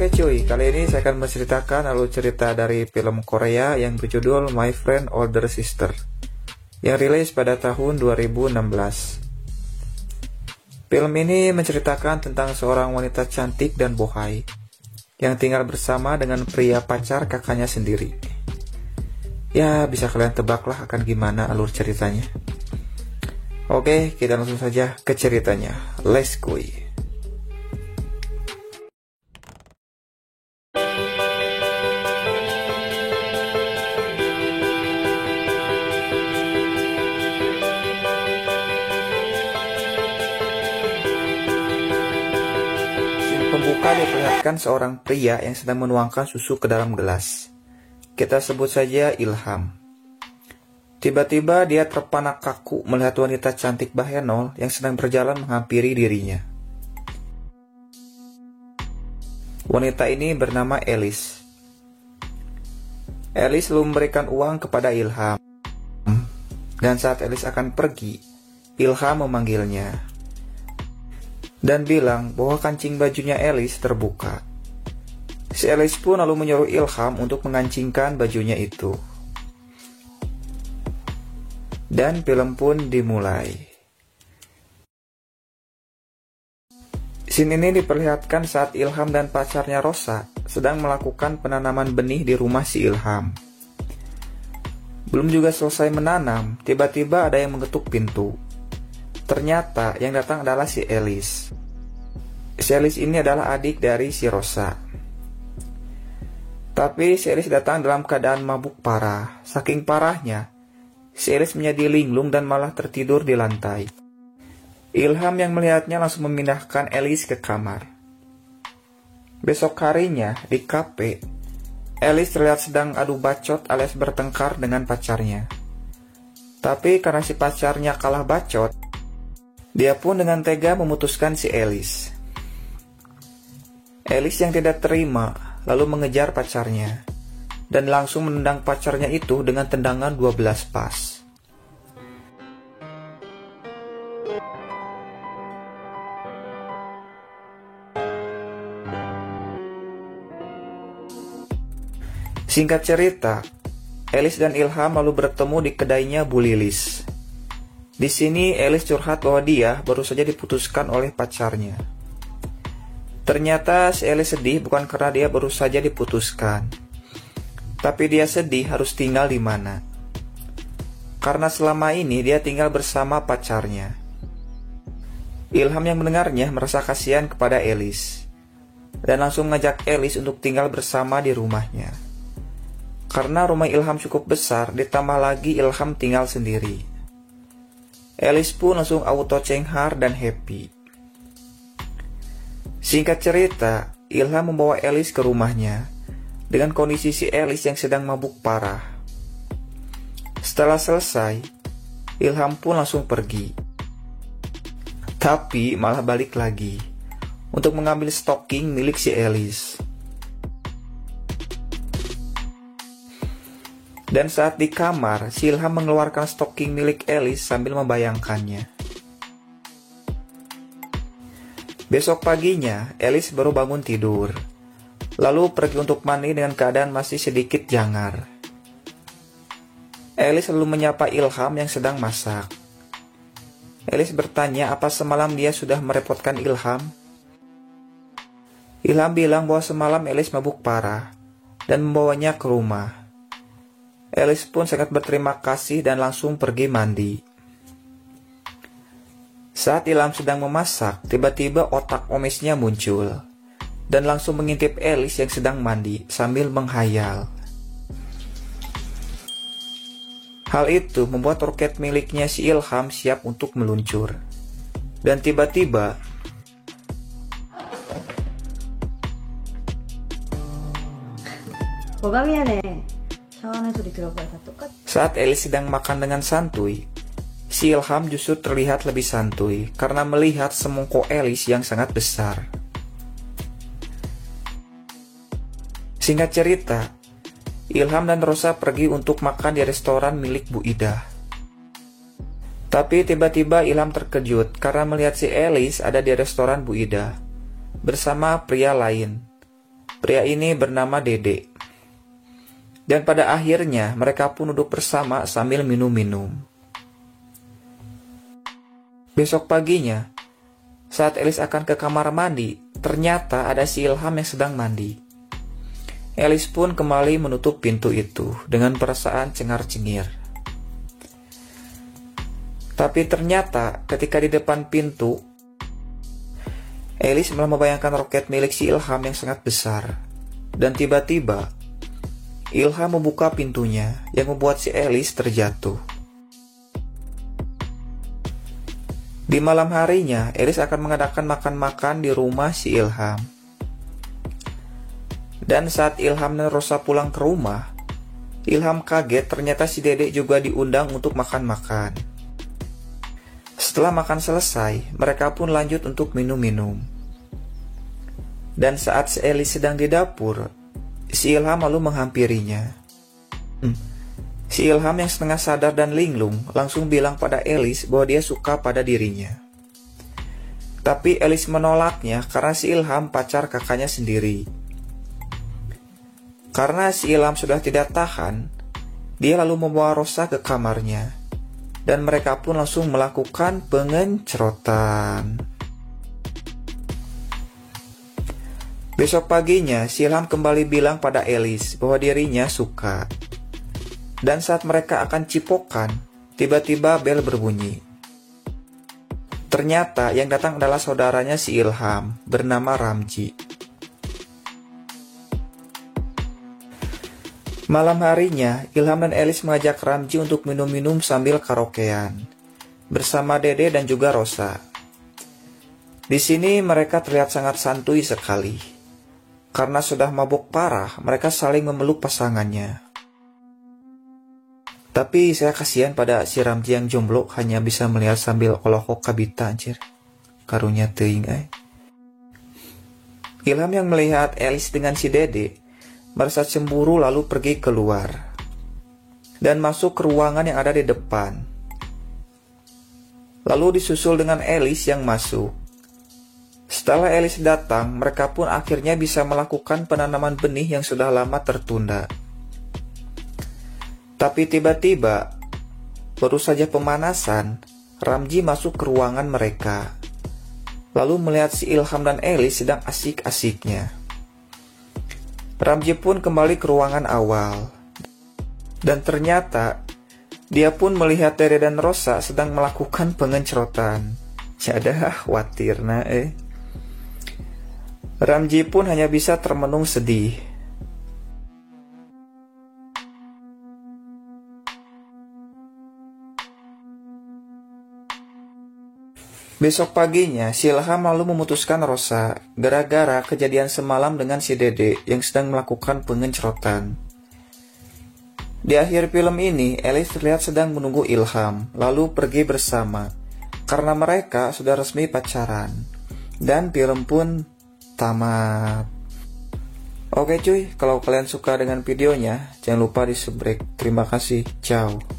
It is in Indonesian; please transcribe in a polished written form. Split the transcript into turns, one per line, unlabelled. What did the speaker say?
Oke cuy, kali ini saya akan menceritakan alur cerita dari film Korea yang berjudul My Friend Older Sister yang rilis pada tahun 2016. Film ini menceritakan tentang seorang wanita cantik dan bohai yang tinggal bersama dengan pria pacar kakaknya sendiri. Ya, bisa kalian tebaklah akan gimana alur ceritanya. Oke, kita langsung saja ke ceritanya. Let's go. Pembuka diperlihatkan seorang pria yang sedang menuangkan susu ke dalam gelas. Kita sebut saja Ilham. Tiba-tiba dia terpana kaku melihat wanita cantik Bahenol yang sedang berjalan menghampiri dirinya. Wanita ini bernama Elis. Elis lalu memberikan uang kepada Ilham. Dan saat Elis akan pergi, Ilham memanggilnya dan bilang bahwa kancing bajunya Elis terbuka. Si Elis pun lalu menyuruh Ilham untuk mengancingkan bajunya itu. Dan film pun dimulai. Scene ini diperlihatkan saat Ilham dan pacarnya Rosa sedang melakukan penanaman benih di rumah si Ilham. Belum juga selesai menanam, tiba-tiba ada yang mengetuk pintu. Ternyata yang datang adalah si Elis. Si Elis ini adalah adik dari si Rosa. Tapi si Elis datang dalam keadaan mabuk parah. Saking parahnya, si Elis menjadi linglung dan malah tertidur di lantai. Ilham yang melihatnya langsung memindahkan Elis ke kamar. Besok harinya di kafe, Elis terlihat sedang adu bacot alias bertengkar dengan pacarnya. Tapi karena si pacarnya kalah bacot, dia pun dengan tega memutuskan si Elis. Elis yang tidak terima lalu mengejar pacarnya dan langsung menendang pacarnya itu dengan tendangan 12 pas. Singkat cerita, Elis dan Ilham lalu bertemu di kedainya Bu Lilis. Di sini Elis curhat bahwa dia baru saja diputuskan oleh pacarnya. Ternyata si Elis sedih bukan karena dia baru saja diputuskan, tapi dia sedih harus tinggal di mana. Karena selama ini dia tinggal bersama pacarnya. Ilham yang mendengarnya merasa kasihan kepada Elis dan langsung mengajak Elis untuk tinggal bersama di rumahnya. Karena rumah Ilham cukup besar, ditambah lagi Ilham tinggal sendiri. Elis pun langsung auto cenghar dan happy. Singkat cerita, Ilham membawa Elis ke rumahnya dengan kondisi si Elis yang sedang mabuk parah. Setelah selesai, Ilham pun langsung pergi. Tapi malah balik lagi untuk mengambil stocking milik si Elis. Dan saat di kamar, si Ilham mengeluarkan stocking milik Elis sambil membayangkannya. Besok paginya, Elis baru bangun tidur, lalu pergi untuk mandi dengan keadaan masih sedikit jangar. Elis lalu menyapa Ilham yang sedang masak. Elis bertanya apa semalam dia sudah merepotkan Ilham. Ilham bilang bahwa semalam Elis mabuk parah dan membawanya ke rumah. Elis pun sangat berterima kasih dan langsung pergi mandi. Saat Ilham sedang memasak, tiba-tiba otak omisnya muncul dan langsung mengintip Elis yang sedang mandi sambil menghayal. Hal itu membuat roket miliknya si Ilham siap untuk meluncur. Dan tiba-tiba
鏡屋で 샤워하는 소리 들어봐서 똑같.
Saat Elis sedang makan dengan santuy, si Ilham justru terlihat lebih santuy karena melihat semongkok Elis yang sangat besar. Singkat cerita, Ilham dan Rosa pergi untuk makan di restoran milik Bu Ida. Tapi tiba-tiba Ilham terkejut karena melihat si Elis ada di restoran Bu Ida bersama pria lain. Pria ini bernama Dede. Dan pada akhirnya mereka pun duduk bersama sambil minum-minum. Besok paginya, saat Elis akan ke kamar mandi, ternyata ada si Ilham yang sedang mandi. Elis pun kembali menutup pintu itu dengan perasaan cengar-cengir. Tapi ternyata ketika di depan pintu, Elis malah membayangkan roket milik si Ilham yang sangat besar. Dan tiba-tiba, Ilham membuka pintunya yang membuat si Elis terjatuh. Di malam harinya, Elis akan mengadakan makan-makan di rumah si Ilham. Dan saat Ilham dan Rosa pulang ke rumah, Ilham kaget ternyata si Dedek juga diundang untuk makan-makan. Setelah makan selesai, mereka pun lanjut untuk minum-minum. Dan saat si Elis sedang di dapur, si Ilham lalu menghampirinya. Si Ilham yang setengah sadar dan linglung langsung bilang pada Elis bahwa dia suka pada dirinya. Tapi Elis menolaknya karena si Ilham pacar kakaknya sendiri. Karena si Ilham sudah tidak tahan, dia lalu membawa Rosa ke kamarnya. Dan mereka pun langsung melakukan pengencrotan. Besok paginya, si Ilham kembali bilang pada Elis bahwa dirinya suka. Dan saat mereka akan cipokan, tiba-tiba bel berbunyi. Ternyata yang datang adalah saudaranya si Ilham, bernama Ramji. Malam harinya, Ilham dan Elis mengajak Ramji untuk minum-minum sambil karaokean bersama Dede dan juga Rosa. Di sini mereka terlihat sangat santuy sekali. Karena sudah mabuk parah, mereka saling memeluk pasangannya. Tapi saya kasihan pada si Ramji yang jomblo hanya bisa melihat sambil olokok kabita anjir. Karunya teuing ay. Ilham yang melihat Elis dengan si Dede merasa cemburu lalu pergi keluar dan masuk ke ruangan yang ada di depan. Lalu disusul dengan Elis yang masuk. Setelah Elis datang, mereka pun akhirnya bisa melakukan penanaman benih yang sudah lama tertunda. Tapi tiba-tiba, baru saja pemanasan, Ramji masuk ke ruangan mereka. Lalu melihat si Ilham dan Elis sedang asik-asiknya. Ramji pun kembali ke ruangan awal. Dan ternyata, dia pun melihat Dede dan Rosa sedang melakukan pengencrotan. Jadah khawatirna Ramji pun hanya bisa termenung sedih. Besok paginya, si Ilham lalu memutuskan Rosa gara-gara kejadian semalam dengan si Dede yang sedang melakukan pengencrotan. Di akhir film ini, Elis terlihat sedang menunggu Ilham, lalu pergi bersama, karena mereka sudah resmi pacaran. Dan film pun tamat. Oke cuy, kalau kalian suka dengan videonya, jangan lupa di subscribe. Terima kasih, ciao.